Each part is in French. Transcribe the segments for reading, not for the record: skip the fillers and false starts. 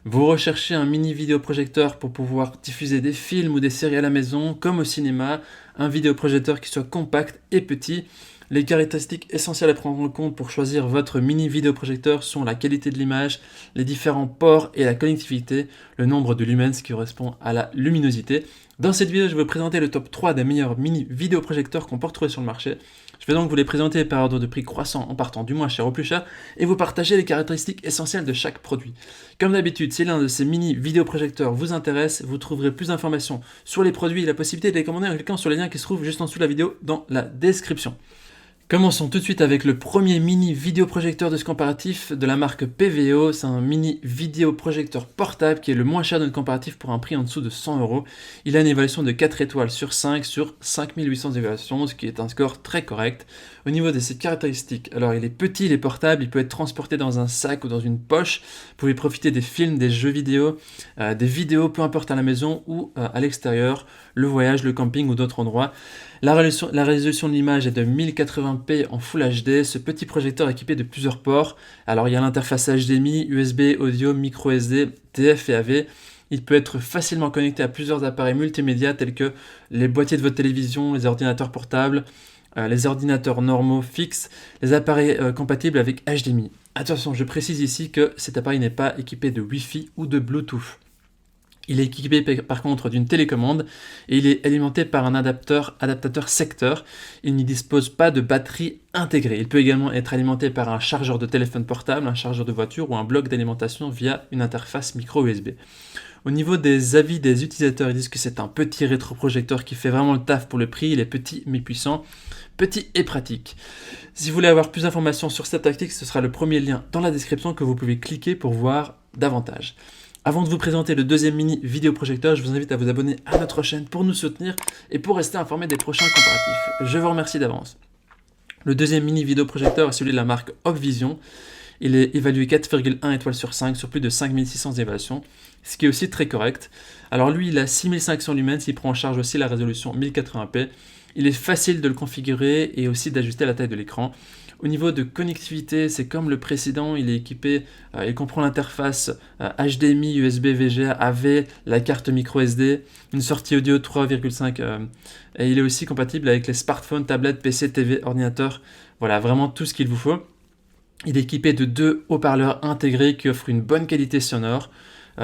Vous recherchez un mini vidéoprojecteur pour pouvoir diffuser des films ou des séries à la maison, comme au cinéma, un vidéoprojecteur qui soit compact et petit. Les caractéristiques essentielles à prendre en compte pour choisir votre mini vidéoprojecteur sont la qualité de l'image, les différents ports et la connectivité, le nombre de lumens qui correspond à la luminosité. Dans cette vidéo, je vais vous présenter le top 3 des meilleurs mini vidéoprojecteurs qu'on peut retrouver sur le marché. Je vais donc vous les présenter par ordre de prix croissant en partant du moins cher au plus cher et vous partager les caractéristiques essentielles de chaque produit. Comme d'habitude, si l'un de ces mini vidéoprojecteurs vous intéresse, vous trouverez plus d'informations sur les produits et la possibilité de les commander en cliquant sur les liens qui se trouvent juste en dessous de la vidéo dans la description. Commençons tout de suite avec le premier mini vidéoprojecteur de ce comparatif de la marque PVO. C'est un mini vidéoprojecteur portable qui est le moins cher de notre comparatif pour un prix en dessous de 100 euros. Il a une évaluation de 4 étoiles sur 5 sur 5800 évaluations, ce qui est un score très correct. Au niveau de ses caractéristiques, alors il est petit, il est portable, il peut être transporté dans un sac ou dans une poche. Vous pouvez profiter des films, des jeux vidéo, des vidéos, peu importe à la maison ou à l'extérieur, le voyage, le camping ou d'autres endroits. La résolution de l'image est de 1080p en Full HD. Ce petit projecteur est équipé de plusieurs ports. Alors il y a l'interface HDMI, USB, audio, micro SD, TF et AV. Il peut être facilement connecté à plusieurs appareils multimédia tels que les boîtiers de votre télévision, les ordinateurs portables, les ordinateurs normaux fixes, les appareils compatibles avec HDMI. Attention, je précise ici que cet appareil n'est pas équipé de Wi-Fi ou de Bluetooth. Il est équipé par contre d'une télécommande et il est alimenté par un adaptateur secteur. Il n'y dispose pas de batterie intégrée. Il peut également être alimenté par un chargeur de téléphone portable, un chargeur de voiture ou un bloc d'alimentation via une interface micro USB. Au niveau des avis des utilisateurs, ils disent que c'est un petit rétroprojecteur qui fait vraiment le taf pour le prix. Il est petit mais puissant, petit et pratique. Si vous voulez avoir plus d'informations sur cette tactique, ce sera le premier lien dans la description que vous pouvez cliquer pour voir davantage. Avant de vous présenter le deuxième mini vidéoprojecteur, je vous invite à vous abonner à notre chaîne pour nous soutenir et pour rester informé des prochains comparatifs. Je vous remercie d'avance. Le deuxième mini vidéoprojecteur est celui de la marque Opvision. Il est évalué 4,1 étoiles sur 5 sur plus de 5600 évaluations, ce qui est aussi très correct. Alors lui, il a 6500 lumens, il prend en charge aussi la résolution 1080p. Il est facile de le configurer et aussi d'ajuster la taille de l'écran. Au niveau de connectivité, c'est comme le précédent, il est équipé, il comprend l'interface HDMI, USB, VGA, AV, la carte micro SD, une sortie audio 3,5 et il est aussi compatible avec les smartphones, tablettes, PC, TV, ordinateurs. Voilà, vraiment tout ce qu'il vous faut. Il est équipé de 2 haut-parleurs intégrés qui offrent une bonne qualité sonore,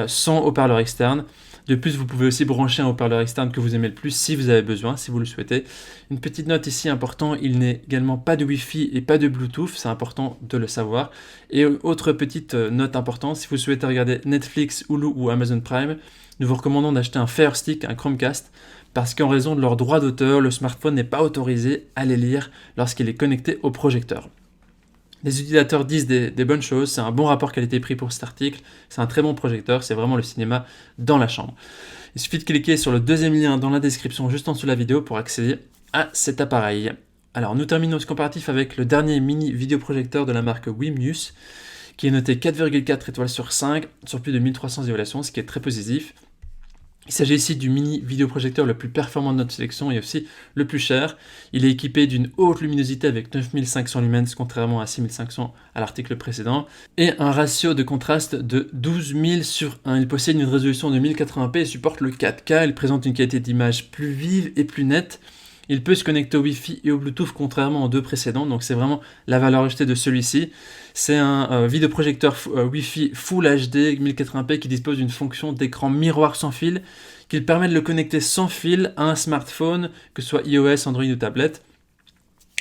sans haut-parleur externe. De plus, vous pouvez aussi brancher un haut-parleur externe que vous aimez le plus si vous avez besoin, si vous le souhaitez. Une petite note ici importante, il n'est également pas de Wi-Fi et pas de Bluetooth, c'est important de le savoir. Et autre petite note importante, si vous souhaitez regarder Netflix, Hulu ou Amazon Prime, nous vous recommandons d'acheter un Fire Stick, un Chromecast, parce qu'en raison de leurs droits d'auteur, le smartphone n'est pas autorisé à les lire lorsqu'il est connecté au projecteur. Les utilisateurs disent des bonnes choses, c'est un bon rapport qualité-prix pour cet article, c'est un très bon projecteur, c'est vraiment le cinéma dans la chambre. Il suffit de cliquer sur le deuxième lien dans la description juste en dessous de la vidéo pour accéder à cet appareil. Alors nous terminons ce comparatif avec le dernier mini vidéoprojecteur de la marque Wimnews, qui est noté 4,4 étoiles sur 5 sur plus de 1300 évaluations, ce qui est très positif. Il s'agit ici du mini vidéoprojecteur le plus performant de notre sélection et aussi le plus cher. Il est équipé d'une haute luminosité avec 9500 lumens contrairement à 6500 à l'article précédent et un ratio de contraste de 12 000 sur 1. Il possède une résolution de 1080p et supporte le 4K. Il présente une qualité d'image plus vive et plus nette. Il peut se connecter au Wi-Fi et au Bluetooth contrairement aux deux précédents, donc c'est vraiment la valeur ajoutée de celui-ci. C'est un vidéoprojecteur Wi-Fi Full HD 1080p qui dispose d'une fonction d'écran miroir sans fil qui permet de le connecter sans fil à un smartphone, que ce soit iOS, Android ou tablette.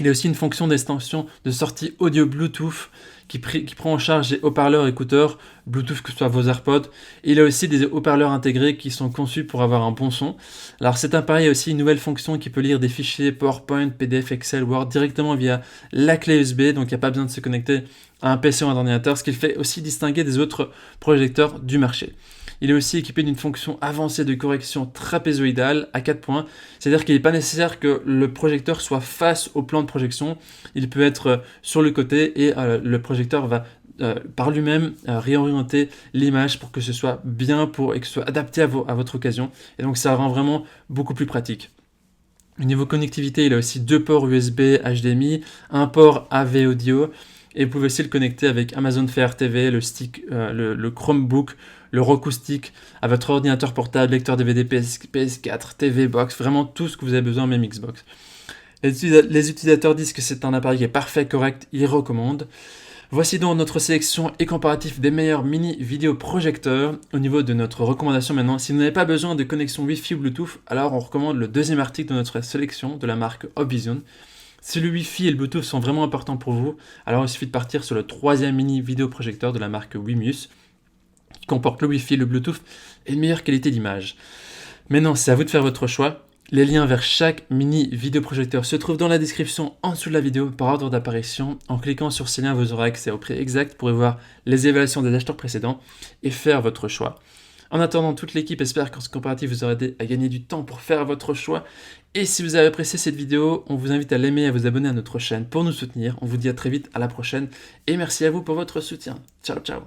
Il y a aussi une fonction d'extension de sortie audio Bluetooth qui prend en charge les haut-parleurs écouteurs Bluetooth, que ce soit vos AirPods. Et il y a aussi des haut-parleurs intégrés qui sont conçus pour avoir un bon son. Alors cet appareil a aussi une nouvelle fonction qui peut lire des fichiers PowerPoint, PDF, Excel, Word directement via la clé USB, donc il n'y a pas besoin de se connecter à un PC ou un ordinateur, ce qui le fait aussi distinguer des autres projecteurs du marché. Il est aussi équipé d'une fonction avancée de correction trapézoïdale à 4 points, c'est-à-dire qu'il n'est pas nécessaire que le projecteur soit face au plan de projection, il peut être sur le côté et le projecteur va par lui-même réorienter l'image pour que ce soit bien et que ce soit adapté à votre occasion, et donc ça rend vraiment beaucoup plus pratique. Au niveau connectivité, il a aussi 2 ports USB HDMI, un port AV audio, et vous pouvez aussi le connecter avec Amazon Fire TV, le stick, le Chromebook, le Roku Stick à votre ordinateur portable, lecteur DVD PS4, TV Box, vraiment tout ce que vous avez besoin, même Xbox. Les utilisateurs disent que c'est un appareil qui est parfait, correct, ils recommandent. Voici donc notre sélection et comparatif des meilleurs mini vidéoprojecteurs. Au niveau de notre recommandation maintenant, si vous n'avez pas besoin de connexion Wi-Fi ou Bluetooth, alors on recommande le deuxième article de notre sélection de la marque Obvision. Si le Wi-Fi et le Bluetooth sont vraiment importants pour vous, alors il suffit de partir sur le troisième mini vidéoprojecteur de la marque Wimius, qui comporte le Wi-Fi, le Bluetooth et une meilleure qualité d'image. Maintenant, c'est à vous de faire votre choix. Les liens vers chaque mini vidéoprojecteur se trouvent dans la description en dessous de la vidéo par ordre d'apparition. En cliquant sur ces liens, vous aurez accès au prix exact pour y voir les évaluations des acheteurs précédents et faire votre choix. En attendant, toute l'équipe espère qu'en ce comparatif vous aura aidé à gagner du temps pour faire votre choix. Et si vous avez apprécié cette vidéo, on vous invite à l'aimer et à vous abonner à notre chaîne pour nous soutenir. On vous dit à très vite, à la prochaine et merci à vous pour votre soutien. Ciao ciao.